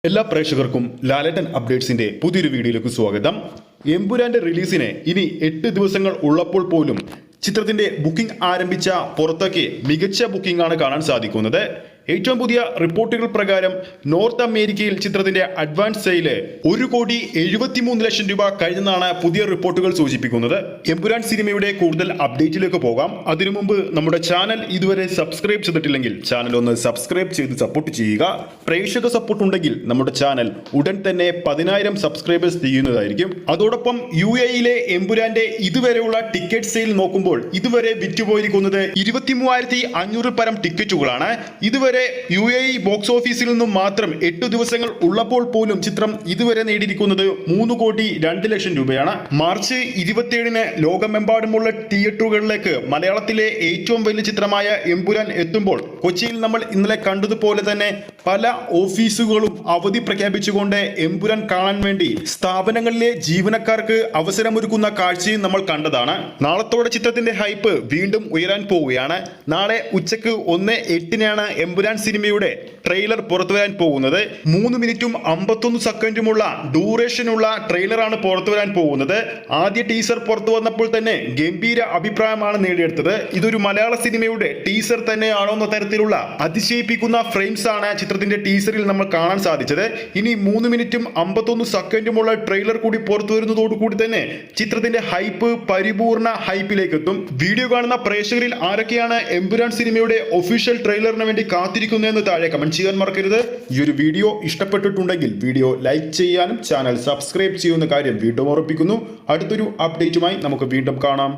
എല്ലാ പ്രേക്ഷകർക്കും ലാലേട്ടൻ അപ്ഡേറ്റ്സിന്റെ പുതിയൊരു വീഡിയോയിലേക്ക് സ്വാഗതം. എമ്പുരാന്റെ റിലീസിന് ഇനി 8 ദിവസങ്ങൾ ഉള്ളപ്പോൾ പോലും ചിത്രത്തിന്റെ ബുക്കിംഗ് ആരംഭിച്ച പുറത്തേക്ക് മികച്ച ബുക്കിംഗ് ആണ് കാണാൻ സാധിക്കുന്നത്. ഏറ്റവും പുതിയ റിപ്പോർട്ടുകൾ പ്രകാരം നോർത്ത് അമേരിക്കയിൽ ചിത്രത്തിന്റെ അഡ്വാൻസ് സെയില് 1,73,00,000 രൂപ കഴിഞ്ഞെന്നാണ് പുതിയ റിപ്പോർട്ടുകൾ സൂചിപ്പിക്കുന്നത്. എമ്പുരാൻ സിനിമയുടെ കൂടുതൽ അപ്ഡേറ്റിലേക്ക് പോകാം. അതിനു മുമ്പ് നമ്മുടെ ചാനൽ ഇതുവരെ സബ്സ്ക്രൈബ് ചെയ്തിട്ടില്ലെങ്കിൽ ചാനൽ ഒന്ന് സബ്സ്ക്രൈബ് ചെയ്ത് സപ്പോർട്ട് ചെയ്യുക. പ്രേക്ഷക സപ്പോർട്ട് ഉണ്ടെങ്കിൽ നമ്മുടെ ചാനൽ ഉടൻ തന്നെ 10,000 സബ്സ്ക്രൈബേഴ്സ് ചെയ്യുന്നതായിരിക്കും. അതോടൊപ്പം UAE-ലെ എമ്പുരാന്റെ ഇതുവരെയുള്ള ടിക്കറ്റ് സെയിൽ നോക്കുമ്പോൾ ഇതുവരെ വിറ്റുപോയിരിക്കുന്നത് 23,500 പരം ടിക്കറ്റുകളാണ്. ഇതുവരെ UAE ബോക്സ് ഓഫീസിൽ നിന്നും മാത്രം 8 ദിവസങ്ങൾ ഉള്ളപ്പോൾ പോലും ചിത്രം ഇതുവരെ നേടിയിരിക്കുന്നത് 3,02,00,000 രൂപയാണ്. മാർച്ച് 27-ന് ലോകമെമ്പാടുമുള്ള തിയേറ്ററുകളിലേക്ക് മലയാളത്തിലെ ഏറ്റവും വലിയ ചിത്രമായ എമ്പുരാൻ എത്തുമ്പോൾ കൊച്ചിയിൽ നമ്മൾ ഇന്നലെ കണ്ടതുപോലെ തന്നെ പല ഓഫീസുകളും അവധി പ്രഖ്യാപിച്ചുകൊണ്ട് എമ്പുരാൻ കാണാൻ വേണ്ടി സ്ഥാപനങ്ങളിലെ ജീവനക്കാർക്ക് അവസരമൊരുക്കുന്ന കാഴ്ചയും നമ്മൾ കണ്ടതാണ്. നാളത്തോടെ ചിത്രത്തിന്റെ ഹൈപ്പ് വീണ്ടും ഉയരാൻ പോവുകയാണ്. നാളെ ഉച്ചക്ക് 1:08-നാണ് എമ്പുരാൻ സിനിമയുടെ ട്രെയിലർ പുറത്തു വരാൻ പോകുന്നത്. 3 മിനിറ്റും 51 സെക്കൻഡുമുള്ള ഡ്യൂറേഷനുള്ള ട്രെയിലറാണ് പുറത്തു വരാൻ പോകുന്നത്. ആദ്യ ടീസർ പുറത്തു വന്നപ്പോൾ തന്നെ ഗംഭീര അഭിപ്രായമാണ് നേടിയെടുത്തത്. ഇതൊരു മലയാള സിനിമയുടെ ടീസർ തന്നെയാണോ എന്ന തരത്തിലുള്ള അതിശയിപ്പിക്കുന്ന ഫ്രെയിംസ് ആണ് ചിത്രത്തിന്റെ ടീസറിൽ നമ്മൾ കാണാൻ സാധിച്ചത്. ഇനി 3 മിനിറ്റും 51 സെക്കൻഡുമുള്ള ട്രെയിലർ കൂടി പുറത്തു വരുന്നതോടുകൂടി തന്നെ ചിത്രത്തിന്റെ ഹൈപ്പ് പരിപൂർണ ഹൈപ്പിലേക്ക് എത്തും. വീഡിയോ കാണുന്ന പ്രേക്ഷകരിൽ ആരൊക്കെയാണ് എമ്പുരാൻ സിനിമയുടെ ഒഫീഷ്യൽ ട്രെയിലറിന് വേണ്ടി കാത്തിരിക്കുന്നതെന്ന് താഴെ കമന്റ് ചെയ്യാൻ മറക്കരുത്. ഈ ഒരു വീഡിയോ ഇഷ്ടപ്പെട്ടിട്ടുണ്ടെങ്കിൽ വീഡിയോ ലൈക്ക് ചെയ്യാനും ചാനൽ സബ്സ്ക്രൈബ് ചെയ്യുന്ന കാര്യം വീണ്ടും ഓർമ്മിപ്പിക്കുന്നു. അടുത്തൊരു അപ്ഡേറ്റുമായി നമുക്ക് വീണ്ടും കാണാം.